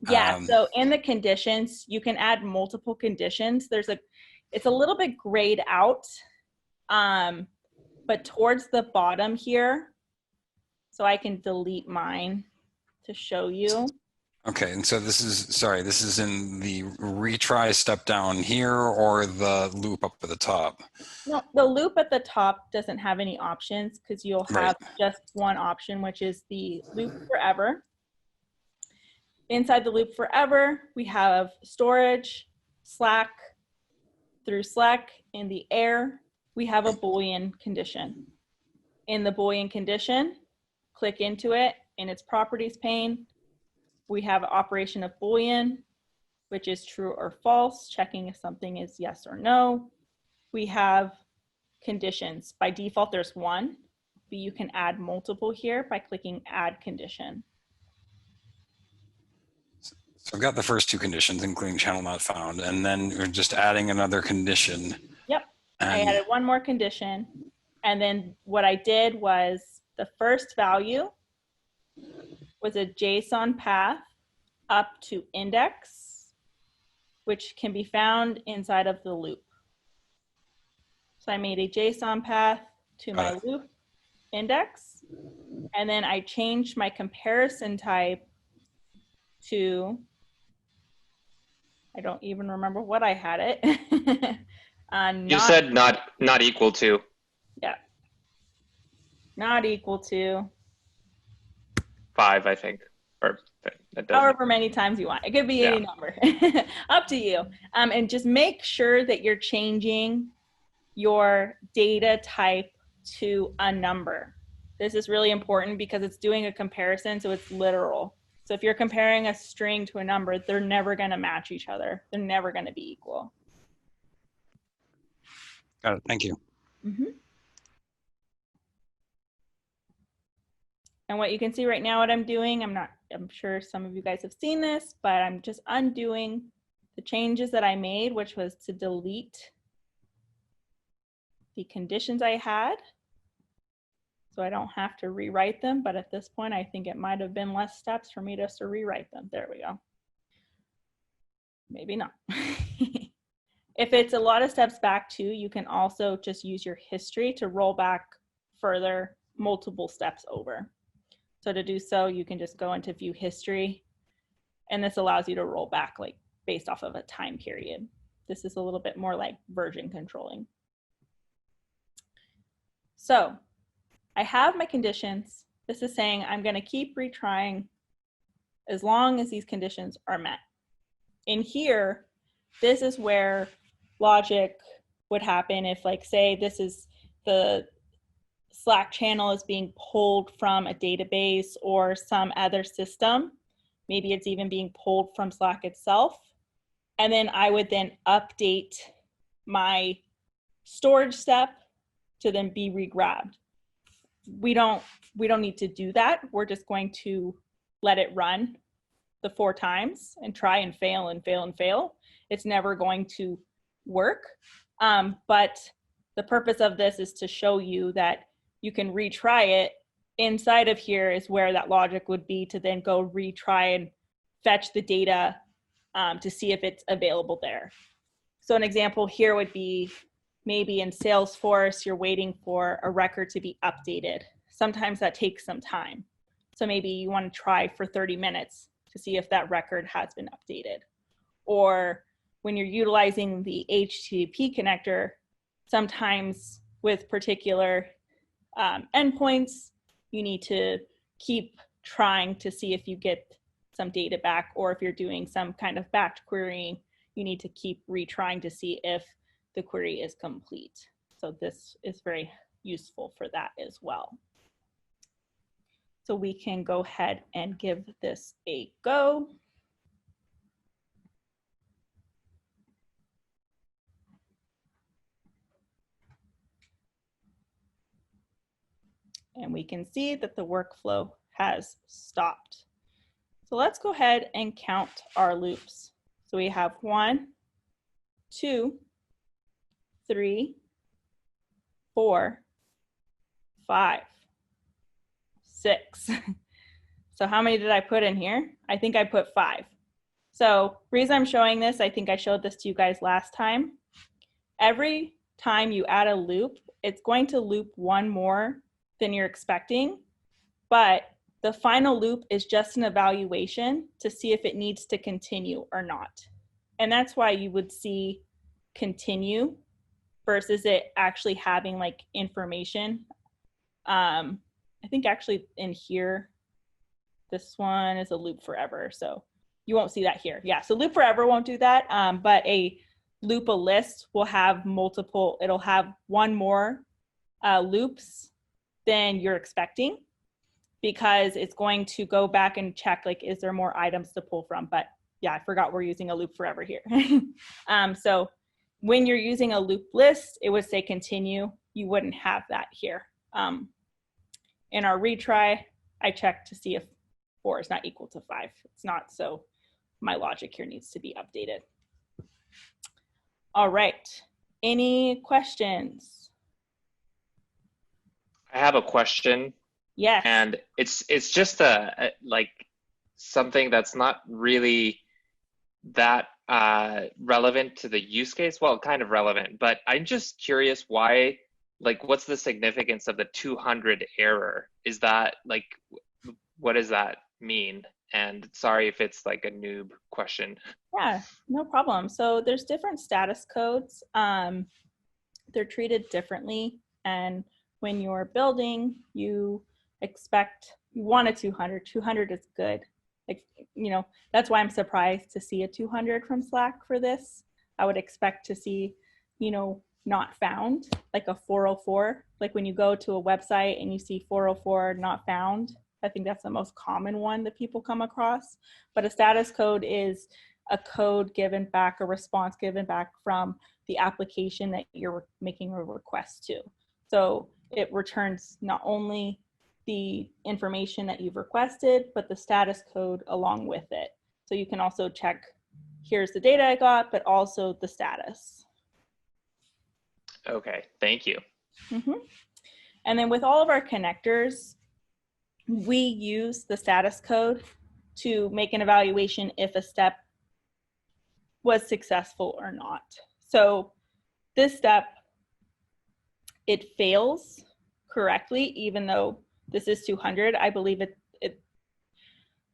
Yeah. So in the conditions, you can add multiple conditions. It's a little bit grayed out, but towards the bottom here, so I can delete mine to show you.
Okay, and so this is in the retry step down here or the loop up at the top?
No, the loop at the top doesn't have any options because you'll have just one option, which is the loop forever. Inside the loop forever, we have storage, Slack, through Slack, in the air, we have a Boolean condition. In the Boolean condition, click into it in its properties pane. We have an operation of Boolean, which is true or false, checking if something is yes or no. we have conditions. By default, there's one, but you can add multiple here by clicking add condition.
So I've got the first two conditions, including channel not found, and then we're just adding another condition.
Yep, I
And
added one more condition. And then what I did was the first value was a JSON path up to index, which can be found inside of the loop. So I made a JSON path to my loop index, and then I changed my comparison type to, I don't even remember what I had it.
You said not equal to.
Yeah. Not equal to.
5, I think. Or that doesn't.
However many times you want. It could be any number. Up to you. And just make sure that you're changing your data type to a number. This is really important because it's doing a comparison, so it's literal. So if you're comparing a string to a number, they're never going to match each other. They're never going to be equal.
got it. Thank you.
Mm-hmm. And what you can see right now, what I'm doing, I'm sure some of you guys have seen this, but I'm just undoing the changes that I made, which was to delete the conditions I had. So I don't have to rewrite them, but at this point, I think it might have been less steps for me just to rewrite them. There we go. Maybe not. If it's a lot of steps back too, you can also just use your history to roll back further multiple steps over. So to do so, you can just go into view history, and this allows you to roll back like based off of a time period. This is a little bit more like version controlling. So I have my conditions. This is saying I'm going to keep retrying as long as these conditions are met. In here, this is where logic would happen if, like, say this is the Slack channel is being pulled from a database or some other system. Maybe it's even being pulled from Slack itself. And then I would then update my storage step to then be regrabbed. We don't need to do that. We're just going to let it run the 4 times and try and fail and fail and fail. It's never going to work. But the purpose of this is to show you that you can retry it. Inside of here is where that logic would be to then go retry and fetch the data to see if it's available there. So an example here would be maybe in Salesforce, you're waiting for a record to be updated. Sometimes that takes some time. So maybe you want to try for 30 minutes to see if that record has been updated. Or when you're utilizing the HTTP connector, sometimes with particular endpoints, you need to keep trying to see if you get some data back, or if you're doing some kind of batch querying, you need to keep retrying to see if the query is complete. So this is very useful for that as well. So we can go ahead and give this a go. And we can see that the workflow has stopped. So let's go ahead and count our loops. So we have 1, 2, 3, 4, 5, 6. So how many did I put in here? I think I put 5. So the reason I'm showing this, I think I showed this to you guys last time. Every time you add a loop, it's going to loop one more than you're expecting, but the final loop is just an evaluation to see if it needs to continue or not. And that's why you would see continue versus it actually having like information. I think actually in here, this one is a loop forever, so you won't see that here. Yeah, so loop forever won't do that, but a loop a list will have multiple, it'll have one more loops than you're expecting, because it's going to go back and check, like, is there more items to pull from? But yeah, I forgot we're using a loop forever here. So when you're using a loop list, it would say continue. You wouldn't have that here. In our retry, I checked to see if 4 is not equal to 5. It's not, so my logic here needs to be updated. All right, any questions?
I have a question.
Yes.
And it's just like something that's not really that relevant to the use case. Well, kind of relevant, but I'm just curious why, like, what's the significance of the 200 error? Is that like, what does that mean? And sorry if it's like a noob question.
Yeah, no problem. So there's different status codes. They're treated differently. And when you're building, you want a 200. 200 is good. Like, you know, that's why I'm surprised to see a 200 from Slack for this. I would expect to see, you know, not found, like a 404. Like when you go to a website and you see 404 not found, I think that's the most common one that people come across. But a status code is a code given back, a response given back from the application that you're making a request to. So it returns not only the information that you've requested, but the status code along with it. So you can also check, here's the data I got, but also the status.
Okay, thank you.
Mm-hmm. And then with all of our connectors, we use the status code to make an evaluation if a step was successful or not. So this step, it fails correctly, even though this is 200. I believe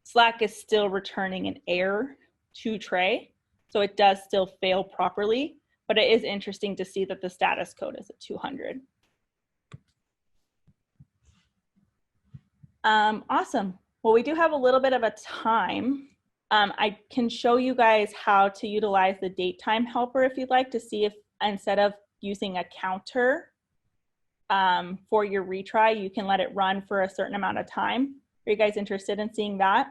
Slack is still returning an error to Trey, so it does still fail properly, but it is interesting to see that the status code is at 200. Awesome. Well, we do have a little bit of a time. I can show you guys how to utilize the date time helper if you'd like to see if instead of using a counter for your retry, you can let it run for a certain amount of time. Are you guys interested in seeing that?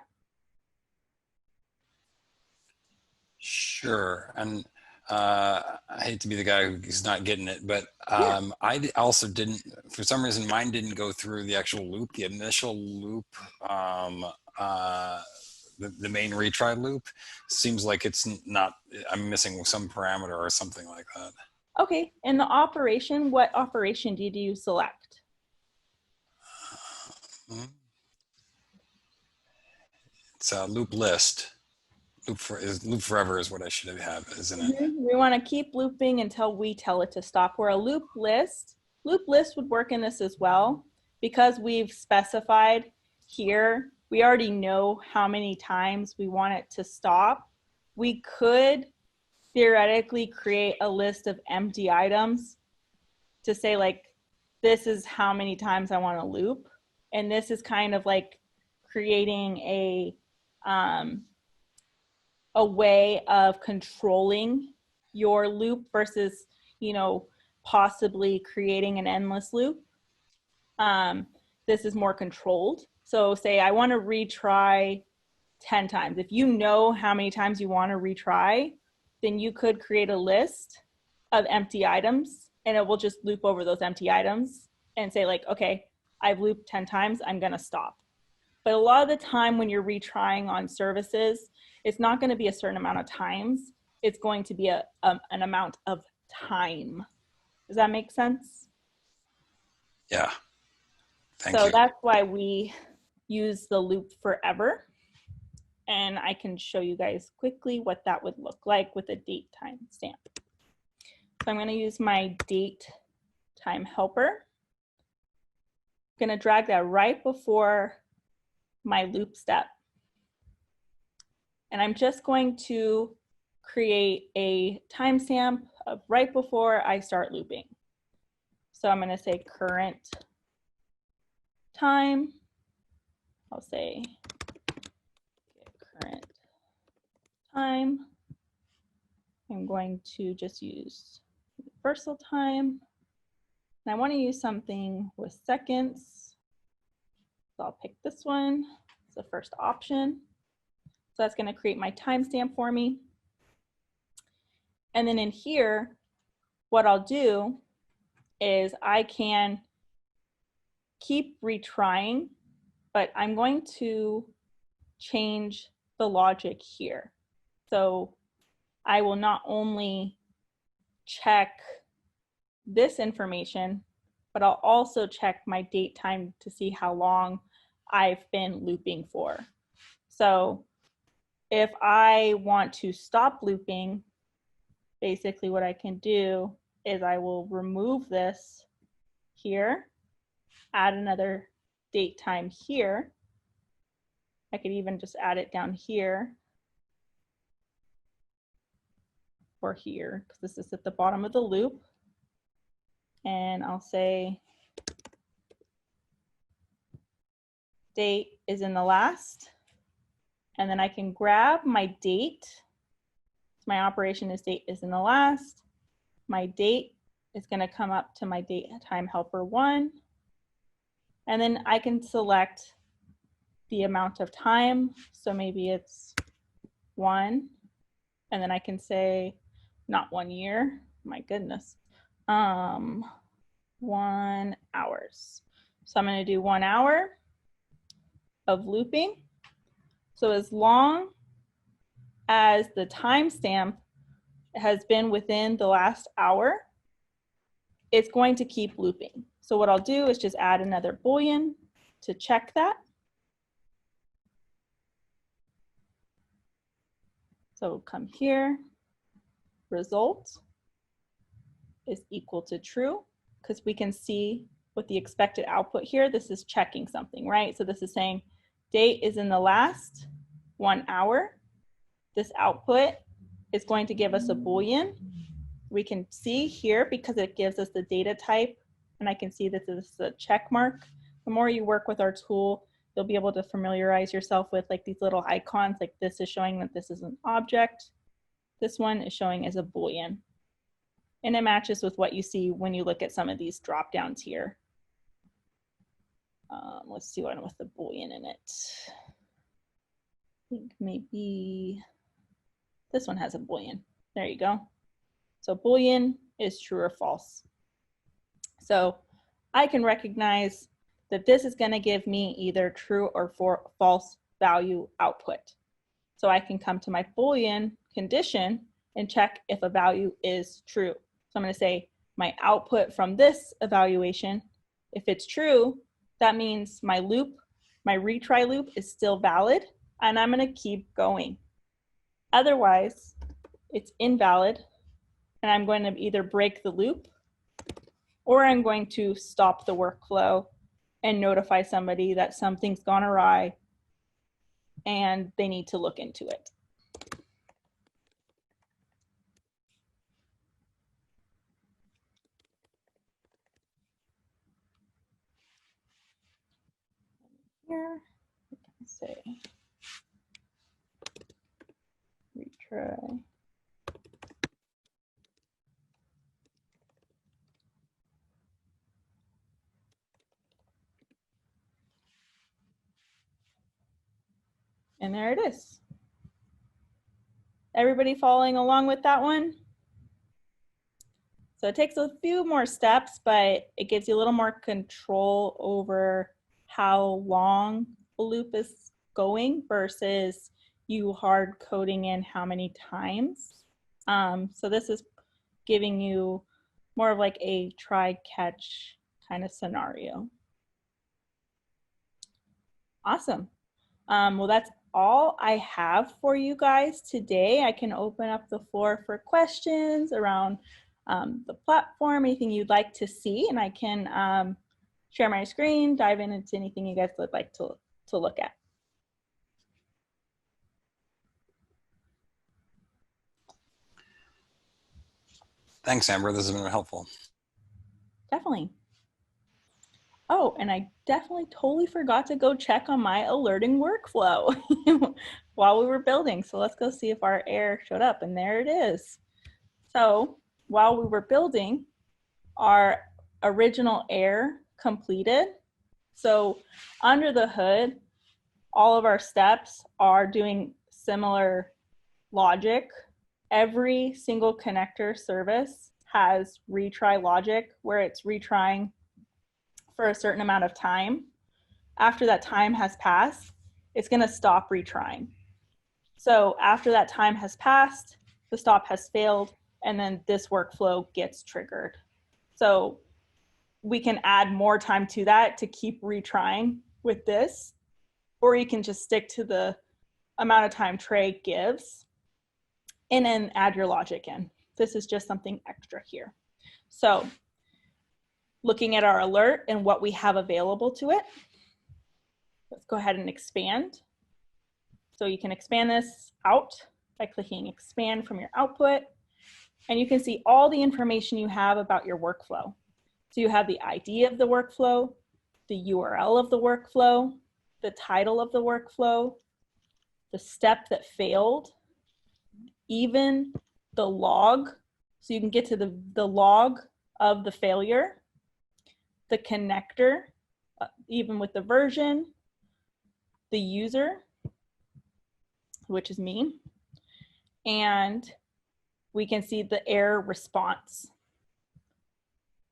Sure. And I hate to be the guy who's not getting it, but I also didn't, for some reason, mine didn't go through the actual loop, the initial loop, the main retry loop. Seems like it's not, I'm missing some parameter or something like that.
Okay, in the operation, what operation did you select?
It's a loop list. Loop forever is what I should have, isn't it?
We want to keep looping until we tell it to stop. Where a loop list would work in this as well. Because we've specified here, we already know how many times we want it to stop. We could theoretically create a list of empty items to say, like, this is how many times I want to loop. And this is kind of like creating a way of controlling your loop versus, you know, possibly creating an endless loop. This is more controlled. So say I want to retry 10 times. If you know how many times you want to retry, then you could create a list of empty items and it will just loop over those empty items and say, like, okay, I've looped 10 times, I'm going to stop. But a lot of the time when you're retrying on services, it's not going to be a certain amount of times. It's going to be an amount of time. Does that make sense?
Yeah. Thank you.
So that's why we use the loop forever. And I can show you guys quickly what that would look like with a date time stamp. So I'm going to use my date time helper. I'm going to drag that right before my loop step. And I'm just going to create a timestamp of right before I start looping. So I'm going to say current time. I'll say current time. I'm going to just use universal time. And I want to use something with seconds. So I'll pick this one. It's the first option. So that's going to create my timestamp for me. And then in here, what I'll do is I can keep retrying, but I'm going to change the logic here. So I will not only check this information, but I'll also check my date time to see how long I've been looping for. So if I want to stop looping, basically what I can do is I will remove this here, add another date time here. I could even just add it down here or here, because this is at the bottom of the loop. And I'll say date is in the last. And then I can grab my date. My operation is date is in the last. My date is going to come up to my date time helper 1. And then I can select the amount of time. So maybe it's 1. And then I can say not 1 year. My goodness. 1 hours. So I'm going to do 1 hour of looping. So as long as the timestamp has been within the last hour, it's going to keep looping. So what I'll do is just add another Boolean to check that. So come here, result is equal to true, because we can see with the expected output here, this is checking something, right? So this is saying date is in the last 1 hour. This output is going to give us a Boolean. We can see here, because it gives us the data type, and I can see that this is a check mark. The more you work with our tool, you'll be able to familiarize yourself with like these little icons, like this is showing that this is an object. This one is showing as a Boolean. And it matches with what you see when you look at some of these drop downs here. Let's see one with the Boolean in it. I think maybe this one has a Boolean. There you go. So Boolean is true or false. So I can recognize that this is going to give me either true or false value output. So I can come to my Boolean condition and check if a value is true. So I'm going to say my output from this evaluation, if it's true, that means my loop, my retry loop is still valid, and I'm going to keep going. Otherwise, it's invalid, and I'm going to either break the loop or I'm going to stop the workflow and notify somebody that something's gone awry and they need to look into it. Here, we can say retry. And there it is. Everybody following along with that one? So it takes a few more steps, but it gives you a little more control over how long a loop is going versus you hard coding in how many times. So this is giving you more of like a try catch kind of scenario. Awesome. Well, that's all I have for you guys today. I can open up the floor for questions around the platform, anything you'd like to see, and I can share my screen, dive into anything you guys would like to look at.
Thanks, Amber. This has been helpful.
Definitely. Oh, and I definitely totally forgot to go check on my alerting workflow while we were building. So let's go see if our error showed up, and there it is. So while we were building, our original error completed. So under the hood, all of our steps are doing similar logic. Every single connector service has retry logic where it's retrying for a certain amount of time. After that time has passed, it's going to stop retrying. So after that time has passed, the stop has failed, and then this workflow gets triggered. So we can add more time to that to keep retrying with this, or you can just stick to the amount of time Trey gives and then add your logic in. This is just something extra here. So looking at our alert and what we have available to it, let's go ahead and expand. So you can expand this out by clicking expand from your output, and you can see all the information you have about your workflow. So you have the ID of the workflow, the URL of the workflow, the title of the workflow, the step that failed, even the log. So you can get to the log of the failure, the connector, even with the version, the user, which is me, and we can see the error response,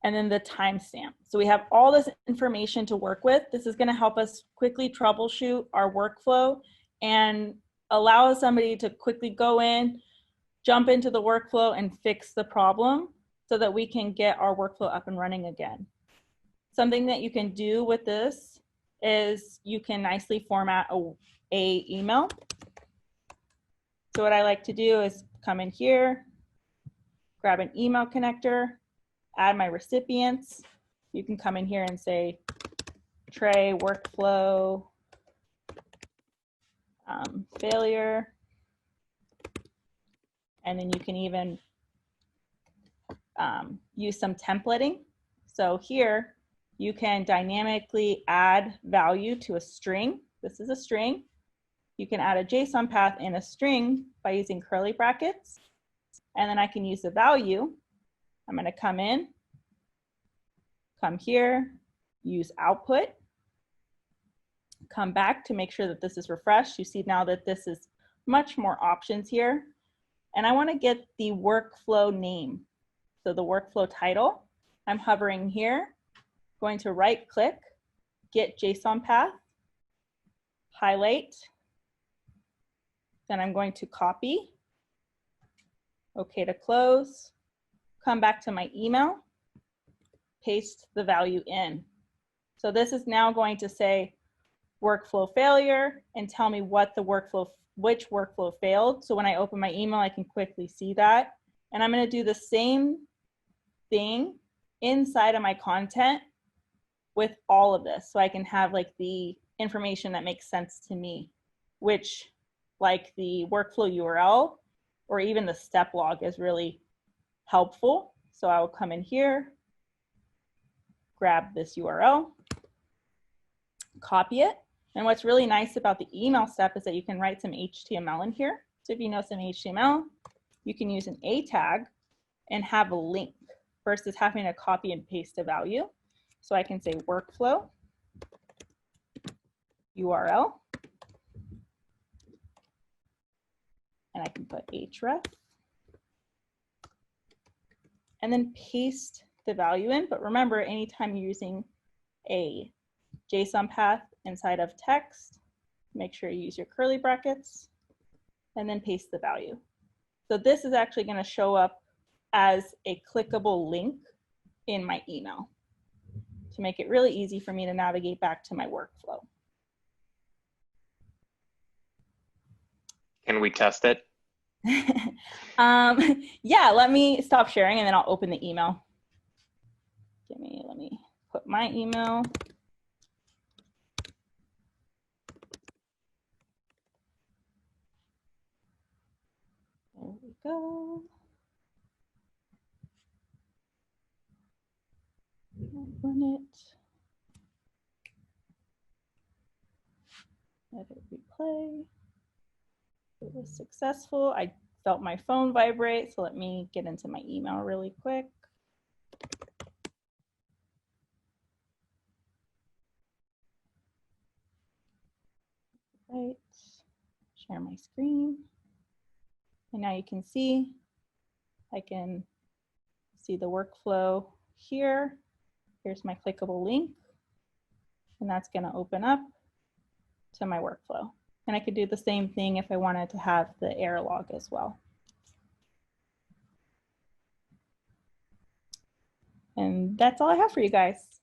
and then the timestamp. So we have all this information to work with. This is going to help us quickly troubleshoot our workflow and allow somebody to quickly go in, jump into the workflow and fix the problem so that we can get our workflow up and running again. Something that you can do with this is you can nicely format a email. So what I like to do is come in here, grab an email connector, add my recipients. You can come in here and say Trey workflow failure. And then you can even use some templating. So here you can dynamically add value to a string. This is a string. You can add a JSON path in a string by using curly brackets. And then I can use the value. I'm going to come in, come here, use output, come back to make sure that this is refreshed. You see now that this is much more options here. And I want to get the workflow name. So the workflow title, I'm hovering here, going to right click, get JSON path, highlight, then I'm going to copy, okay to close, come back to my email, paste the value in. So this is now going to say workflow failure and tell me what the workflow, which workflow failed. So when I open my email, I can quickly see that. And I'm going to do the same thing inside of my content with all of this. So I can have like the information that makes sense to me, which like the workflow URL or even the step log is really helpful. So I will come in here, grab this URL, copy it. And what's really nice about the email step is that you can write some HTML in here. So if you know some HTML, you can use an A tag and have a link versus having to copy and paste a value. So I can say workflow URL, and I can put href, and then paste the value in. But remember, anytime you're using a JSON path inside of text, make sure you use your curly brackets, and then paste the value. So this is actually going to show up as a clickable link in my email to make it really easy for me to navigate back to my workflow.
Can we test it?
Yeah, let me stop sharing and then I'll open the email. Let me put my email. There we go. Open it. Let it replay. It was successful. I felt my phone vibrate, so let me get into my email really quick. Right, share my screen. And now you can see I can see the workflow here. Here's my clickable link. And that's going to open up to my workflow. And I could do the same thing if I wanted to have the error log as well. And that's all I have for you guys.